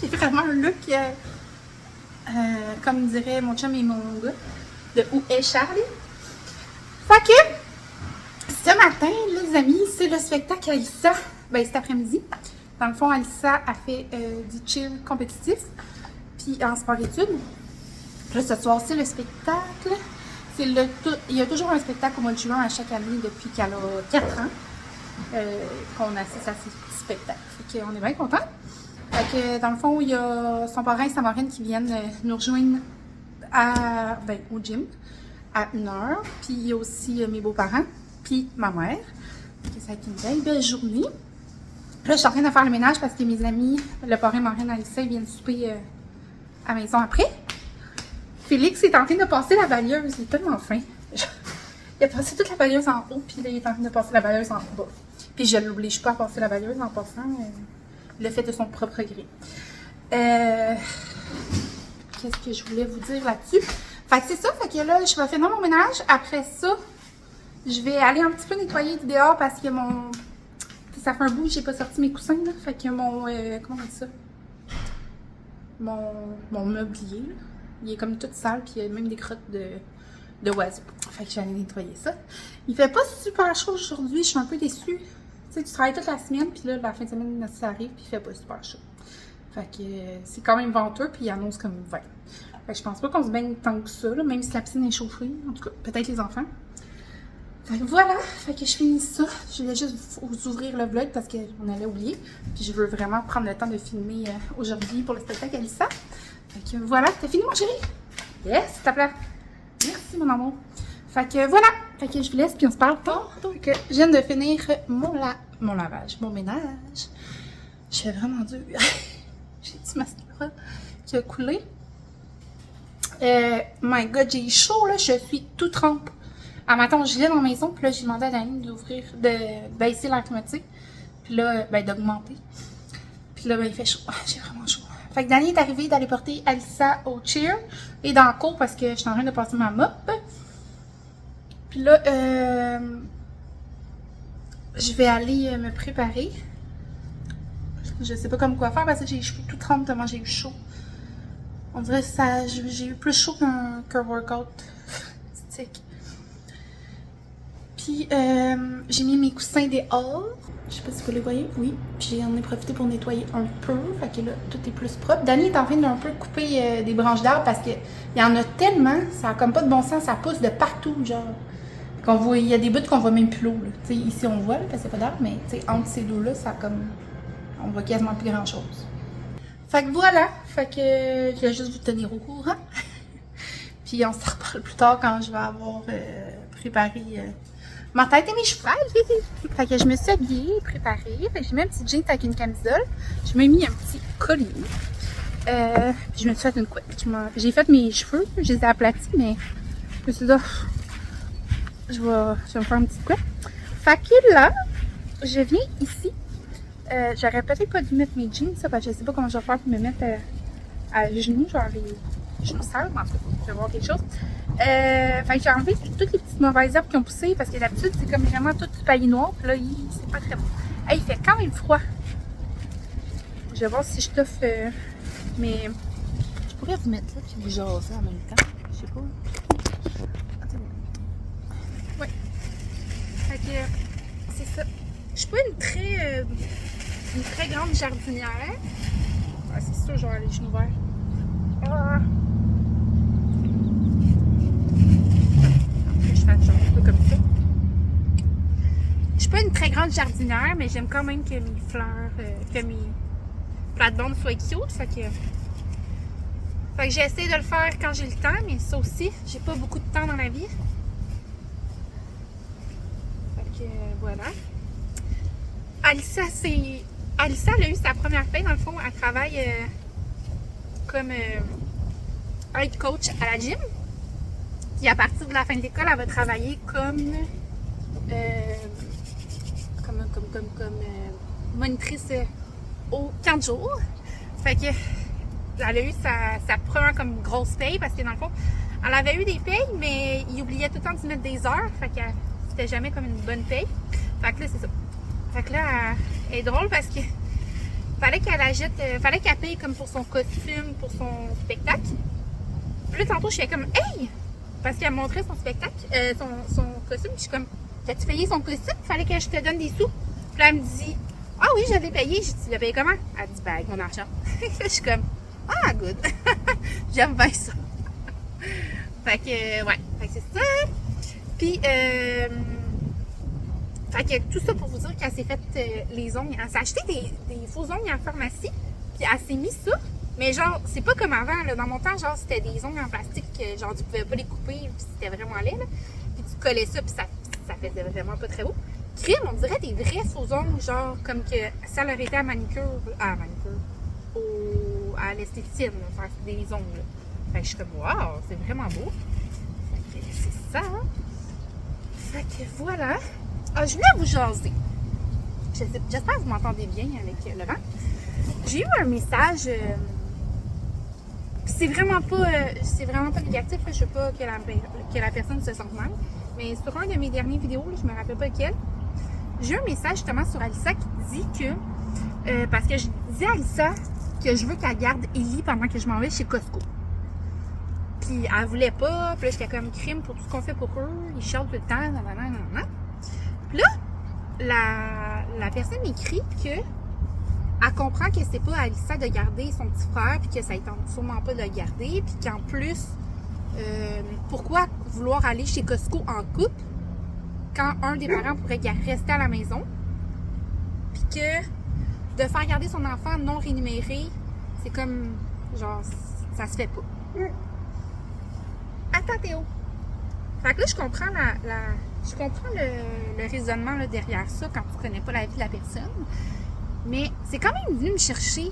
J'ai vraiment un look, comme dirait mon chum et mon gars, de Où est Charlie? Fait que, ce matin, les amis, c'est le spectacle Alyssa. Ben, cet après-midi. Dans le fond, Alyssa a fait du cheer compétitif, puis en sport-études. Là, ce soir, c'est le spectacle. Il y a toujours un spectacle au mois de juin à chaque année depuis qu'elle a 4 ans qu'on assiste à ces spectacles. Fait qu'on est bien contents. Fait que, dans le fond, il y a son parrain et sa marraine qui viennent nous rejoindre au gym à 1h. Puis il y a aussi mes beaux-parents, puis ma mère. Fait que ça va être une belle journée. Là, je suis en train de faire le ménage parce que mes amis, le parrain et la marraine Alyssa, ils viennent souper à la maison après. Félix est en train de passer la balayeuse. Il est tellement fin. Il a passé toute la balayeuse en haut, puis là, il est en train de passer la balayeuse en bas. Puis je ne l'oblige pas à passer la balayeuse en passant. Il l'a fait de son propre gré. Qu'est-ce que je voulais vous dire là-dessus? Fait que c'est ça. Fait que là, je vais finir mon ménage. Après ça, je vais aller un petit peu nettoyer du dehors parce que ça fait un bout que j'ai pas sorti mes coussins, là. Fait que comment on dit ça? Mon meublier, là. Il est comme tout sale, puis il y a même des crottes de oiseaux. Fait que je vais aller nettoyer ça. Il fait pas super chaud aujourd'hui, je suis un peu déçue. Tu sais, tu travailles toute la semaine, puis là, la fin de semaine, ça arrive, puis il fait pas super chaud. Fait que c'est quand même venteux, puis il annonce comme 20. Fait que je pense pas qu'on se baigne tant que ça, là, même si la piscine est chauffée. En tout cas, peut-être les enfants. Fait que voilà, fait que je finis ça. Je voulais juste vous ouvrir le vlog parce qu'on allait oublier. Puis je veux vraiment prendre le temps de filmer aujourd'hui pour le spectacle Alyssa. Fait que voilà, t'as fini mon chéri? Yes, s'il te plaît. Merci mon amour. Fait que voilà, fait que je vous laisse puis on se parle tantôt. Que je viens de finir mon lavage, mon ménage. Je fais vraiment dur. J'ai du mascara qui a coulé. My God, j'ai chaud là, je suis tout trempe. À matin, je l'ai dans la maison, puis là, j'ai demandé à Dani de baisser l'air climatique, puis là, d'augmenter. Puis là, il fait chaud. J'ai vraiment chaud. Fait que Dani est arrivé d'aller porter Alyssa au cheer et dans le cours parce que je suis en train de passer ma mop. Puis là, je vais aller me préparer. Je sais pas comme quoi faire parce que j'ai les cheveux tout trempés tellement j'ai eu chaud. On dirait que j'ai eu plus chaud qu'un workout stick. Puis, j'ai mis mes coussins dehors. Je sais pas si vous les voyez. Oui. Puis, j'en ai profité pour nettoyer un peu. Fait que là, tout est plus propre. Dani est en train d'un peu couper des branches d'arbres parce qu'il y en a tellement. Ça a comme pas de bon sens. Ça pousse de partout, genre. Il y a des bouts qu'on voit même plus l'eau. Tu sais, ici, on voit, là, parce qu'il n'y a pas d'arbres. Mais, tu sais, entre ces deux-là, ça a comme... On voit quasiment plus grand-chose. Fait que voilà. Fait que je vais juste vous tenir au courant. Puis, on se reparle plus tard quand je vais avoir préparé... ma tête et mes cheveux. Fait que je me suis habillée, préparée. Fait que j'ai mis un petit jean avec une camisole. Je me suis mis un petit collier. Puis je me suis fait une couette. J'ai fait mes cheveux. Je les ai aplatis, mais je me suis dit, je vais me faire une petite couette. Fait que là, je viens ici. J'aurais peut-être pas dû mettre mes jeans, ça, parce que je sais pas comment je vais faire pour me mettre à genoux, genre les genoux sales, mais en tout cas, je vais voir quelque chose. Fait que j'ai enlevé toutes les petites mauvaises herbes qui ont poussé parce que d'habitude c'est comme vraiment tout du paillis noir. Puis là, c'est pas très bon. Hey, il fait quand même froid. Je vais voir si je t'offre. Mais je pourrais vous mettre là puis vous jaser en même temps. Je sais pas. Attends. Ouais. Fait que c'est ça. Je suis pas une très grande jardinière. Ouais, c'est sûr, je vais avoir les genoux verts. Ah. Je fais un peu comme ça. Je suis pas une très grande jardinière, mais j'aime quand même que mes fleurs, que mes plates-bandes soient cute. Fait que j'essaie de le faire quand j'ai le temps, mais ça aussi, j'ai pas beaucoup de temps dans la vie. Fait que voilà. Alyssa, elle a eu sa première paye, dans le fond, elle travaille comme head coach à la gym. Puis à partir de la fin de l'école, elle va travailler comme monitrice au camp de jour. Fait que elle a eu sa première comme grosse paye parce que dans le fond, elle avait eu des payes, mais il oubliait tout le temps d'y mettre des heures. Fait que c'était jamais comme une bonne paye. Fait que là, c'est ça. Fait que là, elle est drôle parce que fallait qu'elle achète, fallait qu'elle paye comme pour son costume, pour son spectacle. Puis là, tantôt, je suis comme, hey! Parce qu'elle montrait son spectacle, son costume. Puis je suis comme, t'as-tu payé son costume? Fallait que je te donne des sous. Puis là, elle me dit, ah oui, je l'ai payé. J'ai dit, tu l'as payé comment? Elle dit, ben, avec mon argent. Je suis comme, ah, good. J'aime bien ça. Fait que, ouais. Fait que c'est ça. Puis, fait que tout ça pour vous dire qu'elle s'est fait les ongles. Elle s'est acheté des faux ongles en pharmacie. Puis elle s'est mis ça. Mais genre, c'est pas comme avant. Là. Dans mon temps, genre, c'était des ongles en plastique. Genre, tu pouvais pas les couper. Puis c'était vraiment laid. Là. Puis tu collais ça. Puis ça faisait vraiment pas très beau. Crime, on dirait des vrais faux ongles. Genre, comme que ça leur était à manicure. À l'esthéticienne. Faire des ongles. Là. Fait que je suis comme, waouh, c'est vraiment beau. Fait que c'est ça. Hein? Fait que voilà. Ah, je voulais vous jaser. J'espère que vous m'entendez bien avec le vent. J'ai eu un message. C'est vraiment pas négatif. Je veux pas que la personne se sente mal. Mais sur un de mes dernières vidéos, là, je me rappelle pas lequel, j'ai eu un message justement sur Alissa qui dit que. Parce que je disais à Alissa que je veux qu'elle garde Ellie pendant que je m'en vais chez Costco. Puis elle voulait pas. Puis là, j'étais comme crime pour tout ce qu'on fait pour eux. Ils chialent tout le temps. Nanana. Puis là, la personne m'écrit que elle comprend que c'est pas à Alissa de garder son petit frère. Puis que ça ne tente sûrement pas de le garder. Puis qu'en plus, pourquoi vouloir aller chez Costco en couple quand un des parents pourrait rester à la maison. Puis que de faire garder son enfant non rémunéré, c'est comme, genre, ça se fait pas. Attends Théo. Fait que là, je comprends je comprends le raisonnement là, derrière ça quand tu connais pas la vie de la personne. Mais c'est quand même venu me chercher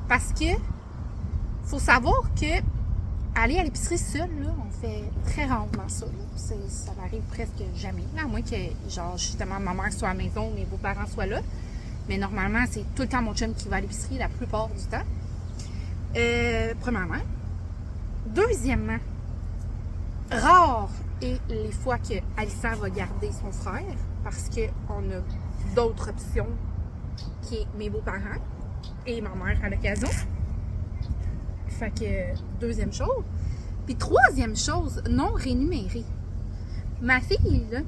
parce que faut savoir que aller à l'épicerie seule, là, on fait très rarement ça. Ça m'arrive presque jamais. Là, à moins que, genre, justement, ma mère soit à la maison, mes beaux-parents soient là. Mais normalement, c'est tout le temps mon chum qui va à l'épicerie la plupart du temps. Premièrement. Deuxièmement, rare est les fois que Alissa va garder son frère parce qu'on a d'autres options qui est mes beaux-parents et ma mère à l'occasion. Fait que, deuxième chose. Puis troisième chose, non rémunérée. Ma fille, là,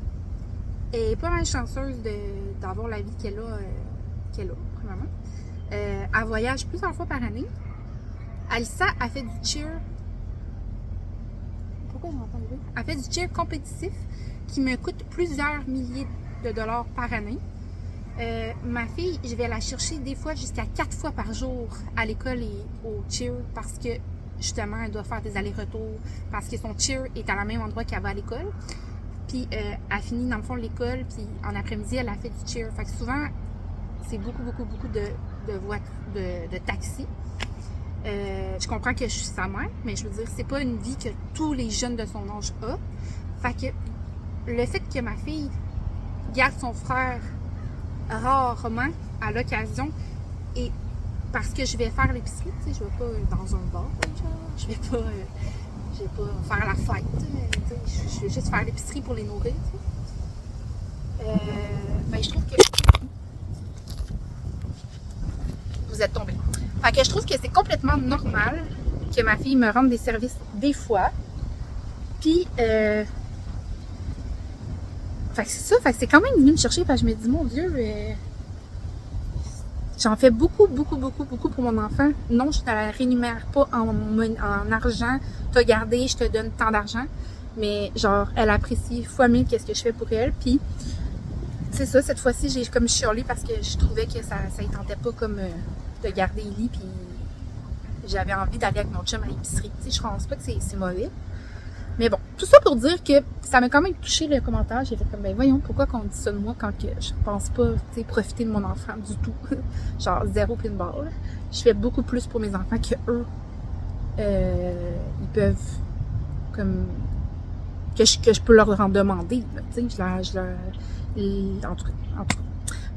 est pas mal chanceuse d'avoir la vie qu'elle a, premièrement. Elle voyage plusieurs fois par année. Alissa a fait du cheer. Pourquoi je m'entends bien? Elle fait du cheer compétitif qui me coûte plusieurs milliers de dollars par année. Ma fille, je vais la chercher des fois jusqu'à 4 fois par jour à l'école et au cheer parce que justement, elle doit faire des allers-retours parce que son cheer est à la même endroit qu'elle va à l'école. Puis elle finit dans le fond de l'école, puis en après-midi, elle a fait du cheer. Fait que souvent, c'est beaucoup de taxis. Je comprends que je suis sa mère, mais je veux dire, c'est pas une vie que tous les jeunes de son âge ont. Fait que le fait que ma fille garde son frère rarement à l'occasion et parce que je vais faire l'épicerie, tu sais, je vais pas dans un bar, genre, je vais pas faire la fête, je vais juste faire l'épicerie pour les nourrir, tu sais. Ben, je trouve que vous êtes tombés. Fait que je trouve que c'est complètement normal que ma fille me rende des services des fois. Puis fait que c'est ça, fait que c'est quand même venu me chercher parce que je me dis, mon Dieu, j'en fais beaucoup pour mon enfant. Non, je te la rémunère pas en argent. T'as gardé, je te donne tant d'argent. Mais genre, elle apprécie fois mille qu'est-ce que je fais pour elle. Puis, c'est ça, cette fois-ci, j'ai comme chialé parce que je trouvais que ça ne tentait pas comme de garder Ellie. Puis, j'avais envie d'aller avec mon chum à l'épicerie. Tu sais, je pense pas que c'est mauvais. Mais bon, tout ça pour dire que ça m'a quand même touché le commentaire. J'ai fait comme, ben voyons, pourquoi qu'on dit ça de moi quand que je pense pas, tu sais, profiter de mon enfant du tout. Genre, zéro pin ball. Je fais beaucoup plus pour mes enfants que eux. Ils peuvent, comme, que je peux leur en demander, tu sais, en tout cas.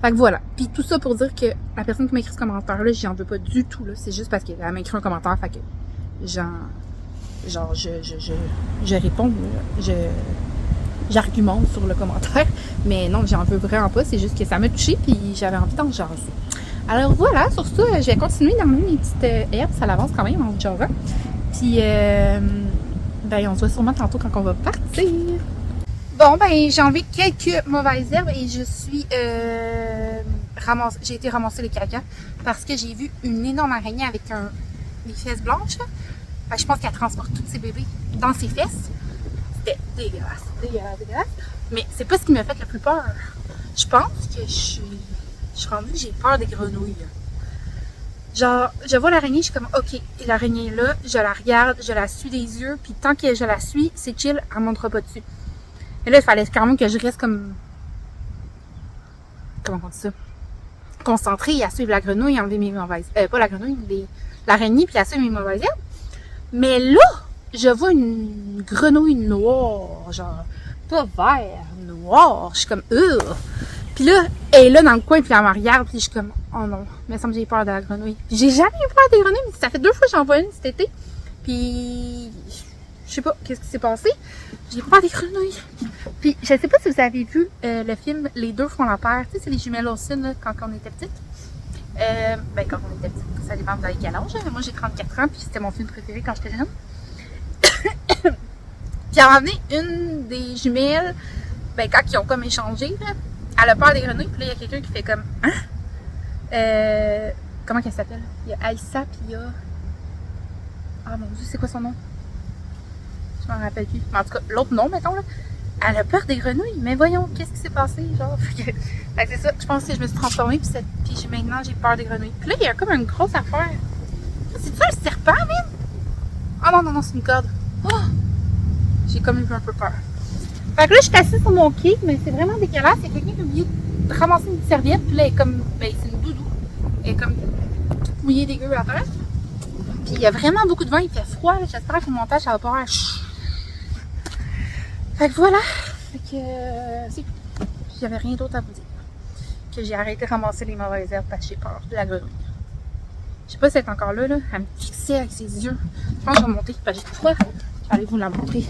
Fait que voilà. Puis tout ça pour dire que la personne qui m'a écrit ce commentaire-là, j'y en veux pas du tout, là. C'est juste parce qu'elle m'a écrit un commentaire, fait que je réponds, j'argumente sur le commentaire, mais non, j'en veux vraiment pas, c'est juste que ça m'a touché puis j'avais envie d'en jaser. Alors voilà, sur ça, je vais continuer d'emmener mes petites herbes. Ça avance quand même en Java. Puis, ben, on se voit sûrement tantôt quand on va partir. Bon, ben, j'ai enlevé quelques mauvaises herbes et je suis j'ai été ramasser les caca parce que j'ai vu une énorme araignée avec des fesses blanches. Ben, je pense qu'elle transporte tous ses bébés dans ses fesses. C'était dégueulasse, dégueulasse, dégueulasse. Mais c'est pas ce qui m'a fait le plus peur. Je pense que je suis rendue, j'ai peur des grenouilles. Genre, je vois l'araignée, je suis comme, ok, l'araignée est là, je la regarde, je la suis des yeux, puis tant que je la suis, c'est chill, elle ne montera pas dessus. Et là, il fallait quand même que je reste comme, comment on dit ça? Concentrée à suivre la grenouille, enlever mes mauvaises, pas la grenouille, l'araignée, puis à suivre mes mauvaises herbes. Mais là, je vois une grenouille noire, genre, pas vert, noire, je suis comme, Puis là, elle est là dans le coin, puis elle me regarde, puis je suis comme, oh non, mais ça me j'ai peur de la grenouille. Puis j'ai jamais eu peur des grenouilles, mais ça fait 2 fois que j'en vois une cet été. Puis, je sais pas, qu'est-ce qui s'est passé. J'ai peur des grenouilles. Puis, je sais pas si vous avez vu le film Les deux font la paire. Tu sais, c'est les jumelles Olsen, là, quand on était petite. Ben, quand on était petite, ça dépend de quel âge. Moi, j'ai 34 ans, puis c'était mon film préféré quand j'étais jeune. Puis, elle a emmené une des jumelles, ben, quand ils ont comme échangé, là. Elle a peur des grenouilles, puis là, il y a quelqu'un qui fait comme, hein? Comment qu'elle s'appelle? Il y a Aïssa, puis il y a... Ah mon Dieu, c'est quoi son nom? Je m'en rappelle plus. Mais en tout cas, l'autre nom, mettons, là. Elle a peur des grenouilles. Mais voyons, qu'est-ce qui s'est passé, genre? Fait que c'est ça, je pense que je me suis transformée, puis maintenant, j'ai peur des grenouilles. Puis là, il y a comme une grosse affaire. C'est-tu un serpent, même? Ah non, non, non, c'est une corde. Oh! J'ai comme eu un peu peur. Fait que là, je suis assise sur mon quai, mais c'est vraiment dégueulasse. Il y a quelqu'un qui a oublié de ramasser une serviette, puis là, elle est comme, ben, c'est une doudou. Elle est comme toute mouillée dégueu à terre. Puis il y a vraiment beaucoup de vent, il fait froid. J'espère que le montage, ça va pas faire. Fait que voilà. Fait que, c'est tout. J'avais rien d'autre à vous dire. Que j'ai arrêté de ramasser les mauvaises herbes parce que j'ai peur de la grenouille. Je sais pas si elle est encore là, là. Elle me fixait avec ses yeux. Je pense que je vais monter, parce que j'ai froid. Je vais aller vous la montrer.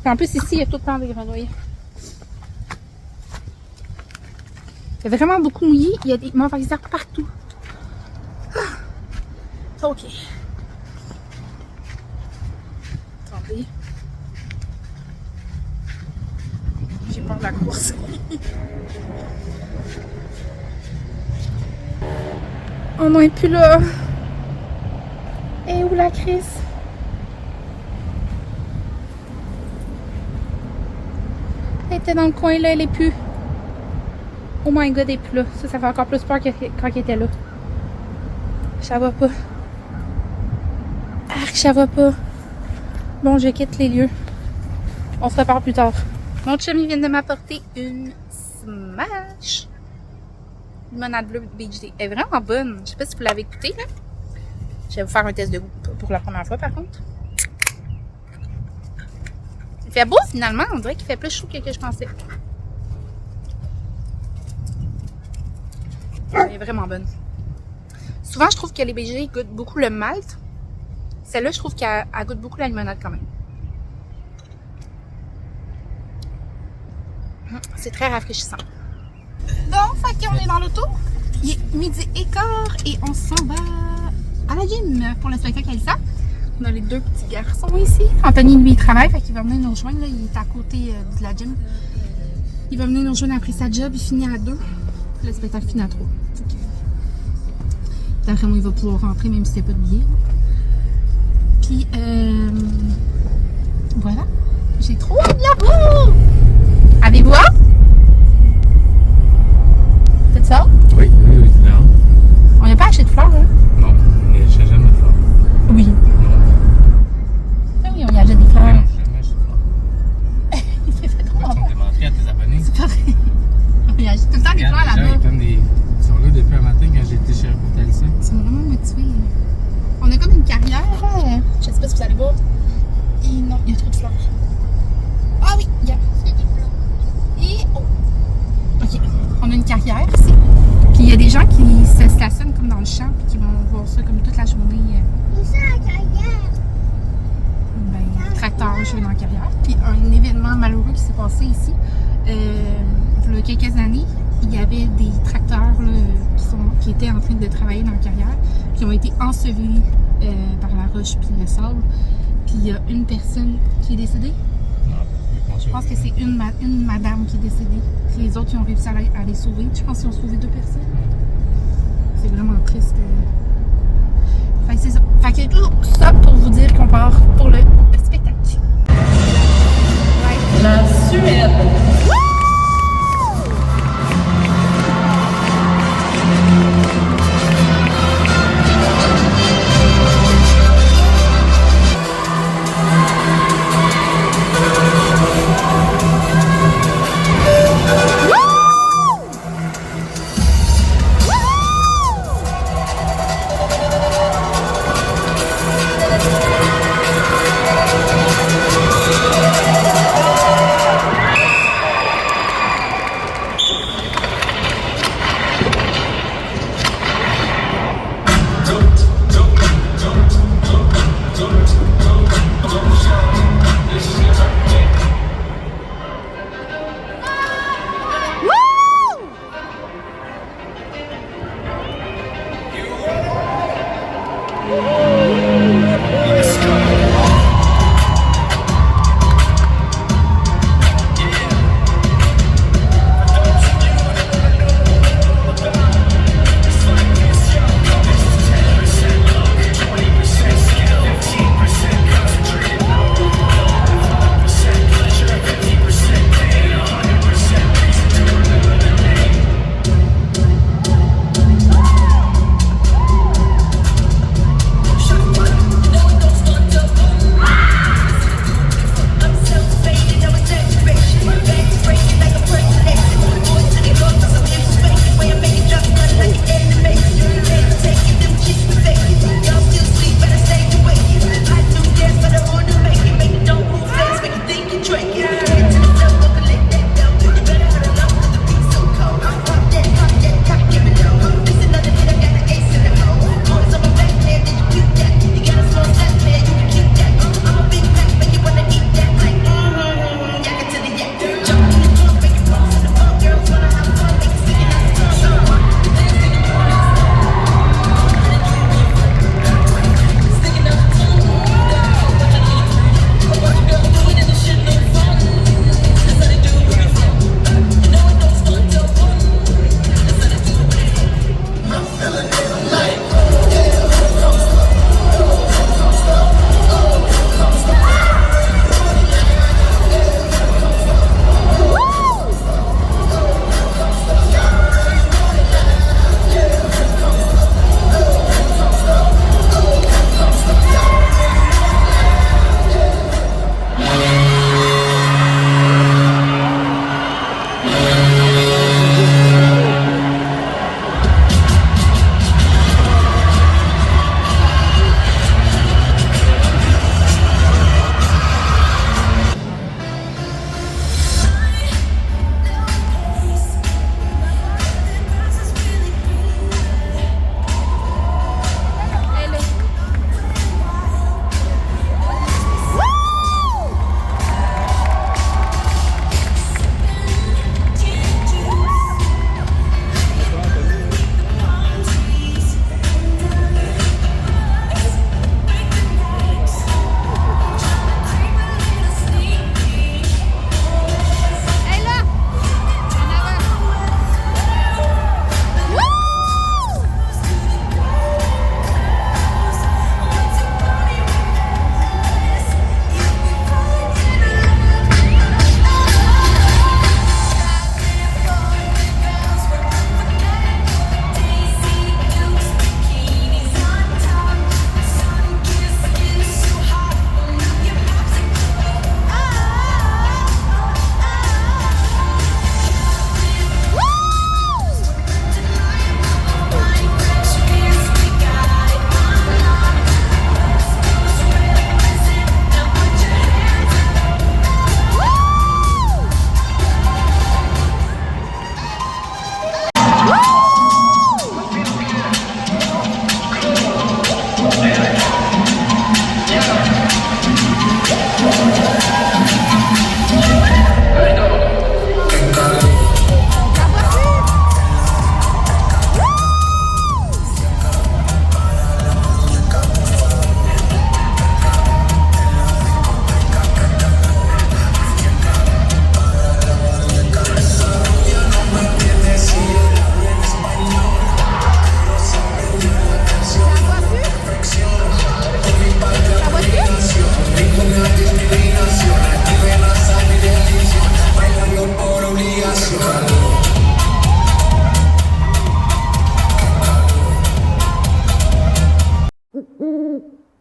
En plus, ici, il y a tout le temps des grenouilles. Il y a vraiment beaucoup mouillé. Il y a des mauvaises herbes partout. Ah. Ok. Attendez. J'ai peur de la course. Oh non, elle est plus là. Et où la Chris? Elle était dans le coin là, elle est plus. Oh my god, elle est plus là. Ça fait encore plus peur que quand elle était là. Ça va pas. Arc, ça va pas. Bon, je quitte les lieux. On se repart plus tard. Mon chum, il vient de m'apporter une Smash. Limonade bleue Beach Day. Elle est vraiment bonne. Je sais pas si vous l'avez écoutée, là. Je vais vous faire un test de goût pour la première fois, par contre. Il fait beau, finalement. On dirait qu'il fait plus chaud que je pensais. Elle est vraiment bonne. Souvent, je trouve que les BG goûtent beaucoup le malt. Celle-là, je trouve qu'elle goûte beaucoup la limonade quand même. C'est très rafraîchissant. Bon, fait qu'on est dans l'auto. Il est 12h15 et on s'en va à la gym pour le spectacle Alissa. On a les deux petits garçons ici. Anthony, lui, il travaille, fait qu'il va venir nous rejoindre. Là, il est à côté de la gym. Il va venir nous rejoindre après sa job. Il finit à 2. Le spectacle finit à 3. Okay. D'après moi, il va pouvoir rentrer même s'il n'y a pas de billet. Puis, voilà. J'ai trop hâte de la voir! Avez-vous hâte? C'est ça? Oui, oui, oui, c'est là. On n'a pas acheté de fleurs, hein? Non, mais j'ai jamais de fleurs. Oui. Ah oui, on y achète des fleurs. Non, jamais acheté de fleurs. Il fait trop Ils bon. sont démontrés à tes abonnés. C'est pas vrai. On y achète tout le temps des fleurs Les gens, là-bas. ils sont là depuis un matin quand j'ai été chez Alissa. Ils sont vraiment motivés. On a comme une carrière. Je sais pas si vous allez voir. Et non, il y a trop de fleurs. Ah oui, il y a. Et oh. Ok, on a une carrière ici. Puis il y a des gens qui se stationnent comme dans le champ puis qui vont voir ça comme toute la journée. C'est ça la carrière. Ben, tracteur, je vais dans la carrière. Puis un événement malheureux qui s'est passé ici. Il y a quelques années, il y avait des tracteurs là, qui étaient en train de travailler dans la carrière, qui ont été ensevelis par la roche puis le sable. Puis il y a une personne qui est décédée. Je pense que c'est une madame qui est décédée. Puis les autres, ils ont réussi à les sauver. Je pense qu'ils ont sauvé 2 personnes. C'est vraiment triste. Fait que c'est ça. Fait que tout ça pour vous dire qu'on part pour le spectacle. Ouais. La Suède.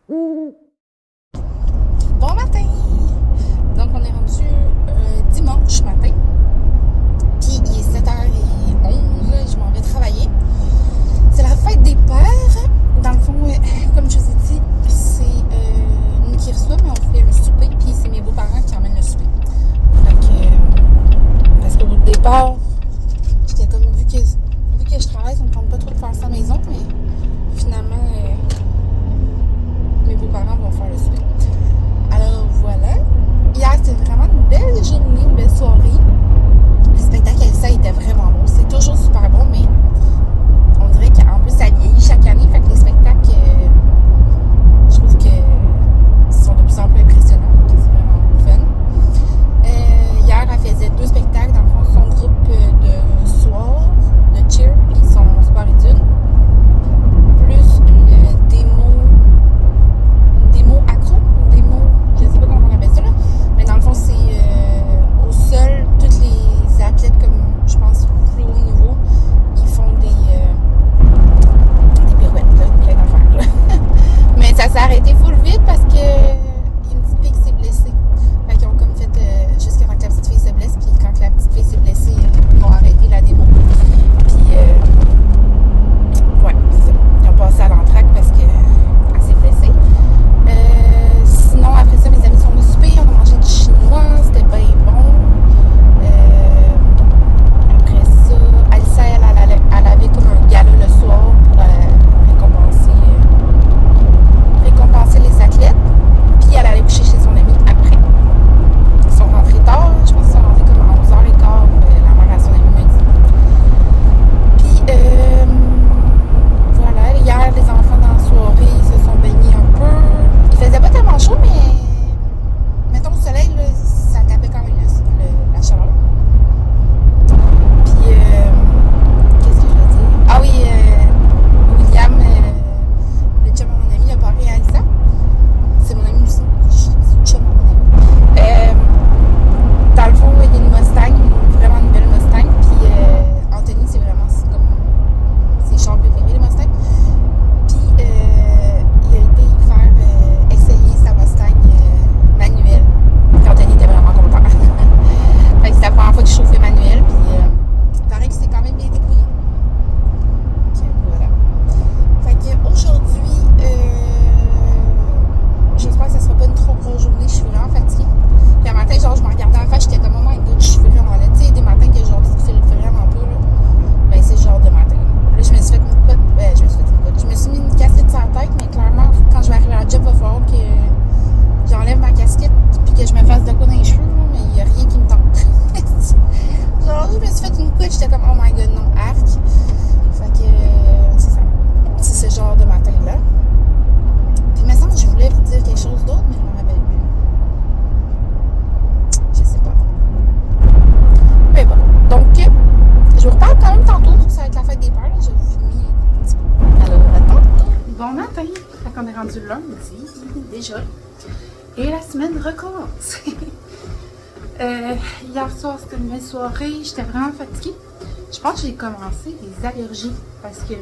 Bon matin! Donc, on est rendu dimanche matin. Puis, il est 7h11. Je m'en vais travailler. C'est la fête des pères. Dans le fond, comme je vous ai dit, c'est nous qui reçoit, mais on fait un souper. Puis, c'est mes beaux-parents qui emmènent le souper. Fait que, parce qu'au départ, j'étais comme, vu que je travaille, ça me tente pas trop de faire ça à la maison, mais finalement, mes beaux-parents vont faire le souper. Alors voilà. Hier, c'était vraiment une belle journée, une belle soirée. Le spectacle Elsa était vraiment bon. C'est toujours super bon, mais on dirait qu'en plus, ça vieillit chaque année. Fait que les spectacles, je trouve que sont de plus en plus impressionnants. Donc c'est vraiment fun. Hier, elle faisait 2 spectacles. Dans le fond, son groupe de soir, de cheer, puis son sport études. Plus une démo accro, je sais pas comment on appelle ça là, mais dans le fond c'est au sol, tous les athlètes comme je pense plus haut niveau, ils font des pirouettes là, plein d'affaires là. Mais ça s'est arrêté full vite parce que une petite fille qui s'est blessée. Fait qu'ils ont comme fait jusqu'à temps que la petite fille se blesse, puis quand la petite fille s'est blessée, ils vont arrêter la démo. Puis ouais, c'est ça. Ils ont passé à l'entraque parce que elle s'est blessée. Sinon, après ça, mes amis sont venus souper, on a mangé du chinois, c'était bien bon. Après ça, Alissa, elle avait comme un gala le soir pour récompenser les athlètes. Puis elle allait coucher chez son amie après. Ils sont rentrés tard, je pense qu'ils sont rentrés comme à 11h15, la mère à son amie m'a dit. Puis voilà, hier, les enfants dans la soirée, ils se sont baignés un peu. Il faisait pas tellement chaud, mais mettons le soleil, là, ça tapait quand même la chaleur. Puis, qu'est-ce que je veux dire? Ah oui, William, le chum à mon ami, a parlé à Alissa. C'est mon ami aussi. Je suis chum à mon ami. Dans le fond, il y a une Mustang, vraiment une belle Mustang. Puis, Anthony, c'est vraiment comme ses chars préférés, les Mustangs. Puis, il a été faire essayer sa Mustang manuelle. Anthony était vraiment content. Fait que c'est la première fois que je chauffais manuel. Puis, il paraît que c'est quand même bien débrouillé. Donc, voilà. Fait que aujourd'hui, j'espère que ça sera pas une trop grosse journée. Je suis vraiment fatiguée. Puis, un matin, genre, je me regardais en face, j'étais comme, oh my god, je suis vraiment là. Tu sais, des matins que genre, tu te files vraiment peu, là. Ben, c'est ce genre de matin. Là, je me suis fait une cote. Je me suis mis une casquette sur la tête, mais clairement, quand je vais arriver à la job, il va falloir que j'enlève ma casquette puis que je me fasse de quoi dans les cheveux, là, mais il n'y a rien qui me tente. Genre, je me suis fait une couette, j'étais comme, oh my god, non, arc. Fait que, c'est ça. C'est ce genre de matin-là. Puis, il me semble que je voulais vous dire quelque chose d'autre, mais je m'en rappelle plus. Je sais pas. Mais bon. Donc, je vous reparle quand même tantôt. Ça va être la fête des pères, là. Je vais vous filmer un petit peu. Alors, à tantôt. Bon matin. Fait qu'on est rendu lundi, déjà. Et la semaine recommence. Hier soir, c'était une belle soirée. J'étais vraiment fatiguée. Je pense que j'ai commencé des allergies. Parce que,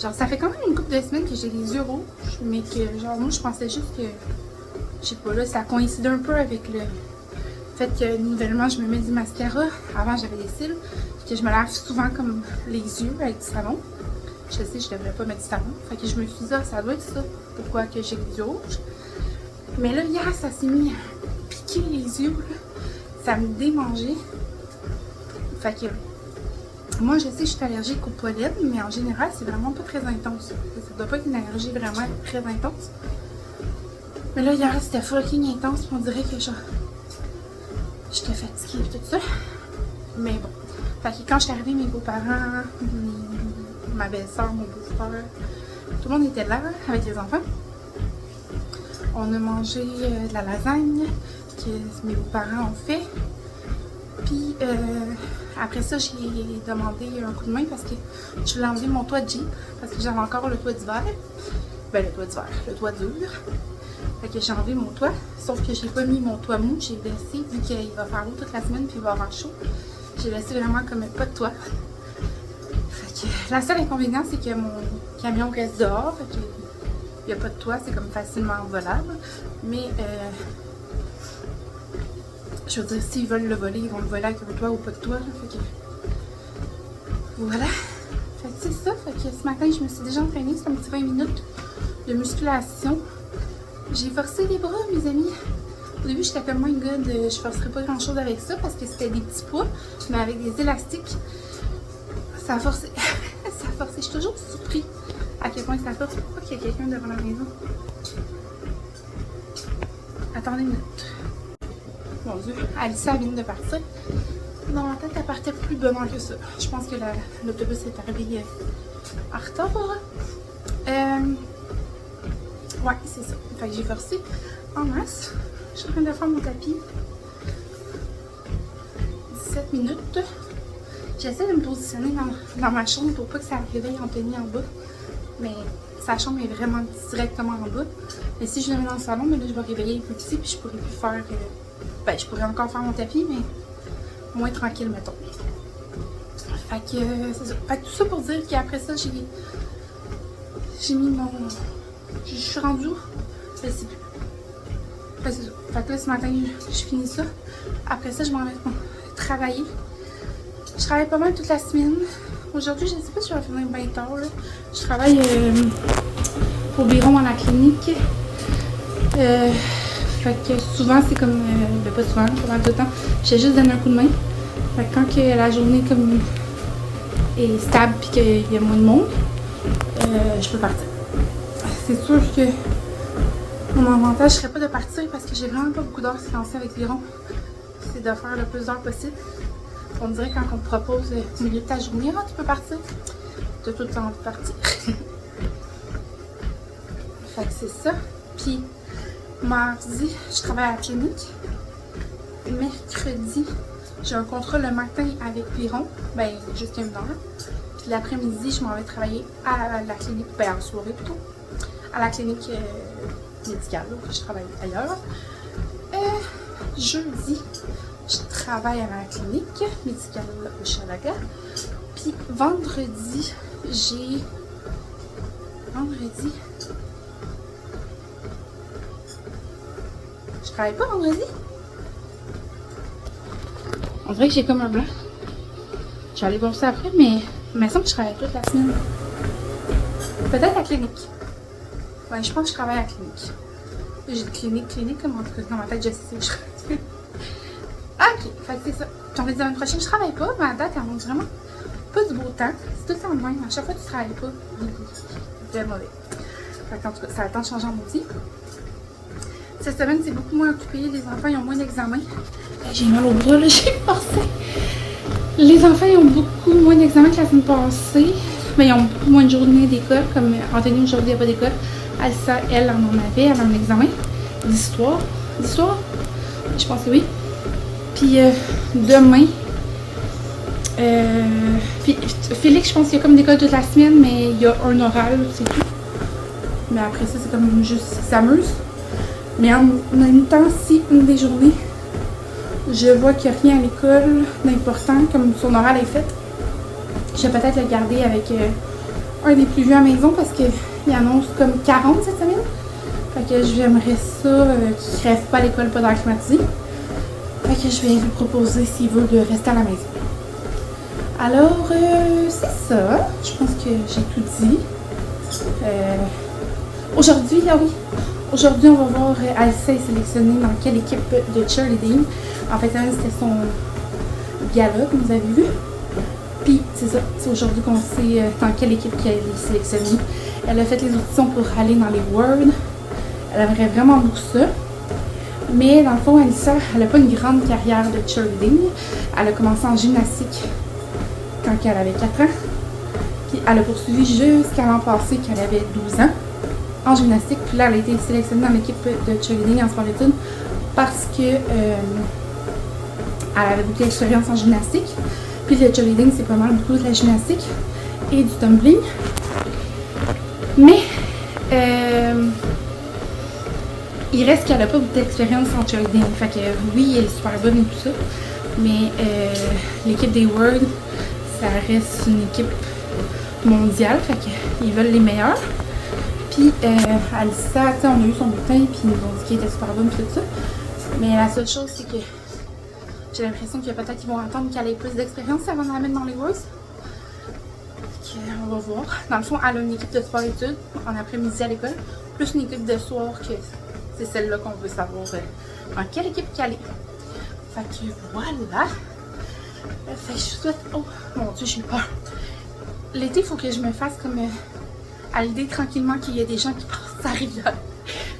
genre, ça fait quand même une couple de semaines que j'ai les yeux rouges. Mais que, genre, moi, je pensais juste que, je sais pas, là, ça coïncide un peu avec le fait que, nouvellement, je me mets du mascara. Avant, j'avais des cils. Puis que je me lave souvent comme les yeux avec du savon. Je sais, je devrais pas mettre du savon. Fait que je me suis dit, ah, ça doit être ça. Pourquoi que j'ai les yeux rouges. Mais là, hier, ça s'est mis à piquer les yeux. Là. Ça me démangeait. Fait que, moi, je sais que je suis allergique au pollen, mais en général, c'est vraiment pas très intense. Ça doit pas être une allergie vraiment très intense. Mais là, hier, c'était fucking intense. On dirait que genre, j'étais fatiguée et tout ça. Mais bon. Fait que quand je suis arrivée, mes beaux-parents, ma belle-sœur, mon beau-frère, tout le monde était là avec les enfants. On a mangé de la lasagne que mes beaux-parents ont fait. Puis après ça, j'ai demandé un coup de main parce que je voulais enlever mon toit de Jeep parce que j'avais encore le toit d'hiver. Ben le toit d'hiver, le toit dur. Fait que j'ai enlevé mon toit, sauf que j'ai pas mis mon toit mou. J'ai laissé, vu qu'il va faire l'eau toute la semaine puis il va avoir chaud. J'ai laissé vraiment comme pas de toit. Fait que la seule inconvénient, c'est que mon camion reste dehors. Fait que Il n'y a pas de toit, c'est comme facilement volable. Mais je veux dire, s'ils veulent le voler, ils vont le voler avec un toit ou pas de toit. Là, fait que voilà. Fait que c'est ça. Fait que ce matin, je me suis déjà entraînée. C'est un petit 20 minutes de musculation. J'ai forcé les bras, mes amis. Au début, j'étais comme, my god, je forcerais pas grand chose avec ça parce que c'était des petits poids, mais avec des élastiques, ça a forcé. Ça a forcé. Je suis toujours surpris à quel point ça force. Pourquoi qu'il y a quelqu'un devant la maison? Attendez une minute. Mon Dieu, Alissa vient de partir. Dans ma tête, elle partait plus bonnement que ça. Je pense que l'autobus est arrivé en retard. Ouais, c'est ça. Fait que j'ai forcé en masse. Je suis en train de faire mon tapis. 17 minutes. J'essaie de me positionner dans ma chambre pour pas que ça réveille Anthony en bas. Mais sa chambre est vraiment directement en bas. Mais si je le mets dans le salon, mais là, je vais réveiller plus petit puis je pourrais plus faire... ben, je pourrais encore faire mon tapis, mais moins tranquille, mettons. Fait que c'est ça. Fait que tout ça pour dire qu'après ça, j'ai mis mon... Je suis rendue... Je sais plus. Fait que c'est ça. Fait que là, ce matin, je finis ça. Après ça, je m'en vais travailler. Je travaille pas mal toute la semaine. Aujourd'hui, je ne sais pas si je vais finir 20 heures. Là. Je travaille au Biron à la clinique. Fait que souvent, c'est comme... ben pas souvent, pas mal tout le temps. Je fais juste donner un coup de main. Fait que quand que la journée comme est stable et qu'il y a moins de monde, je peux partir. C'est sûr que mon avantage serait pas de partir parce que j'ai vraiment pas beaucoup d'heures séquencées avec Biron. C'est de faire le plus d'heures possible. On dirait quand on te propose au milieu de ta journée, ah, tu peux partir. Tu as tout le temps envie de partir. Fait que c'est ça. Puis, mardi, je travaille à la clinique. Mercredi, j'ai un contrat le matin avec Biron. Ben, jusqu'à 1 heure. Puis l'après-midi, je m'en vais travailler à la clinique, ben en soirée plutôt. À la clinique médicale, où je travaille ailleurs. Jeudi, je travaille à la clinique médicale au Chalaga. Puis vendredi, j'ai... Vendredi... Je travaille pas vendredi? On dirait que j'ai comme un blanc. Je vais aller voir ça après, mais il me semble que je travaille toute la semaine. Peut-être à la clinique. Ouais, je pense que je travaille à la clinique. J'ai clinique, comme en tout cas dans ma tête, je sais que je travaille. Ah, ok, fait que c'est ça. Puis on va dire la semaine prochaine, je travaille pas, mais à date, elle montre vraiment pas du beau temps. C'est tout le temps le même. À chaque fois que tu travailles pas, c'est mauvais. Fait qu'en tout cas, ça a le temps de changer en outil. Cette semaine, c'est beaucoup moins occupé. Les enfants, ils ont moins d'examens. J'ai mal au bras, là, j'ai forcé. Les enfants, ils ont beaucoup moins d'examens que la semaine passée. Mais ils ont beaucoup moins de journées d'école. Comme Anthony, aujourd'hui, il n'y a pas d'école. Alissa, elle en avait. Elle a un examen d'histoire. D'histoire? Je pense que oui. Puis demain, puis Félix, je pense qu'il y a comme d'école toute la semaine, mais il y a un oral, c'est tout. Mais après ça, c'est comme juste, il s'amuse. Mais en même temps, si une des journées, je vois qu'il n'y a rien à l'école d'important, comme son oral est fait, je vais peut-être le garder avec un des plus vieux à la maison parce qu'il annonce comme 40 cette semaine. Fait que j'aimerais ça qu'il ne crève pas à l'école pendant la climatisée. Fait que je vais lui proposer s'il veut de rester à la maison. Alors, c'est ça. Je pense que j'ai tout dit. Aujourd'hui, ah oui. Aujourd'hui, on va voir Alissa est sélectionnée dans quelle équipe de cheerleading. En fait, c'était son gala, comme vous avez vu. Puis, c'est ça. C'est aujourd'hui qu'on sait dans quelle équipe qu'elle est sélectionnée. Elle a fait les auditions pour aller dans les Worlds. Elle aimerait vraiment beaucoup ça. Mais dans le fond, Alissa, elle n'a pas une grande carrière de cheerleading. Elle a commencé en gymnastique quand elle avait 4 ans. Puis elle a poursuivi jusqu'à l'an passé, quand elle avait 12 ans, en gymnastique. Puis là, elle a été sélectionnée dans l'équipe de cheerleading en sport-études parce que elle avait beaucoup d'expérience en gymnastique. Puis le cheerleading, c'est pas mal beaucoup de la gymnastique et du tumbling. Mais il reste qu'elle n'a pas beaucoup d'expérience en cheerleading. Fait que oui, elle est super bonne et tout ça. Mais l'équipe des Worlds, ça reste une équipe mondiale. Fait qu'ils veulent les meilleurs. Puis Alissa, tu sais, on a eu son bulletin, puis ils nous ont dit qu'elle était super bonne, puis tout ça. Mais la seule chose, c'est que j'ai l'impression que peut-être qu'ils vont attendre qu'elle ait plus d'expérience avant de la mettre dans les Voice. On va voir. Dans le fond, elle a une équipe de sport-études en après-midi à l'école, plus une équipe de soir que c'est celle-là qu'on veut savoir dans quelle équipe qu'elle est. Fait que voilà. Fait que je souhaite... Oh mon Dieu, j'ai peur. L'été, il faut que je me fasse comme à l'idée tranquillement qu'il y a des gens qui passent à rivière.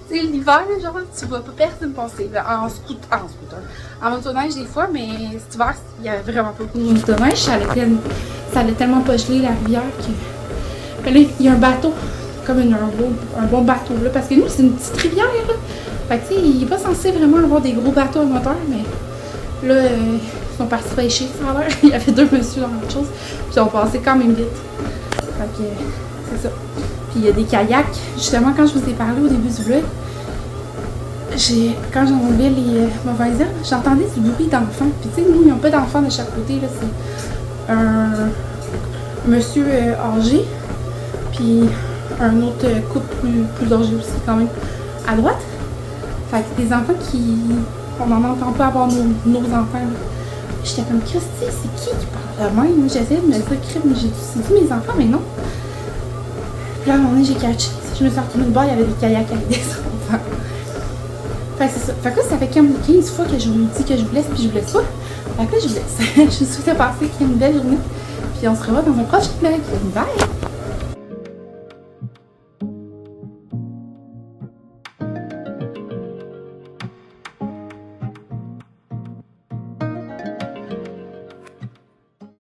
Tu sais, l'hiver, genre, tu vois pas personne passer. En scooter. En motoneige des fois, mais cet hiver, il y avait vraiment pas beaucoup de motoneige. Ça allait tellement pas geler la rivière que... Mais là, il y a un bateau, comme un bon bateau, là. Parce que nous, c'est une petite rivière, là. Fait que, tu sais, il est pas censé vraiment avoir des gros bateaux à moteur, mais là, ils sont partis pêcher, ça a l'air. Il y avait 2 messieurs dans l'autre chose, puis on passait quand même vite. Fait que, c'est ça. Puis il y a des kayaks. Justement, quand je vous ai parlé au début du vlog, quand j'enlevais les mauvaises herbes, j'entendais du bruit d'enfants. Puis tu sais, nous, ils n'ont pas d'enfants de chaque côté, là. C'est un monsieur âgé, puis un autre couple plus âgé aussi, quand même, à droite. Fait que des enfants on n'en entend pas avoir nos enfants, là. J'étais comme, Christy, c'est qui parle de même? J'essayais de me dire, crime, c'est-tu mes enfants? Mais non. Puis là, à un moment donné, j'ai catché. Je me suis retournée de bord, il y avait des kayaks avec des enfants. Fait que c'est ça. Fait que là, ça fait 15 fois que je vous dis que je vous laisse, puis je vous laisse pas. Fait que là, je vous laisse. Je vous souhaite passer une belle journée. Puis on se revoit dans un prochain vlog. Bye!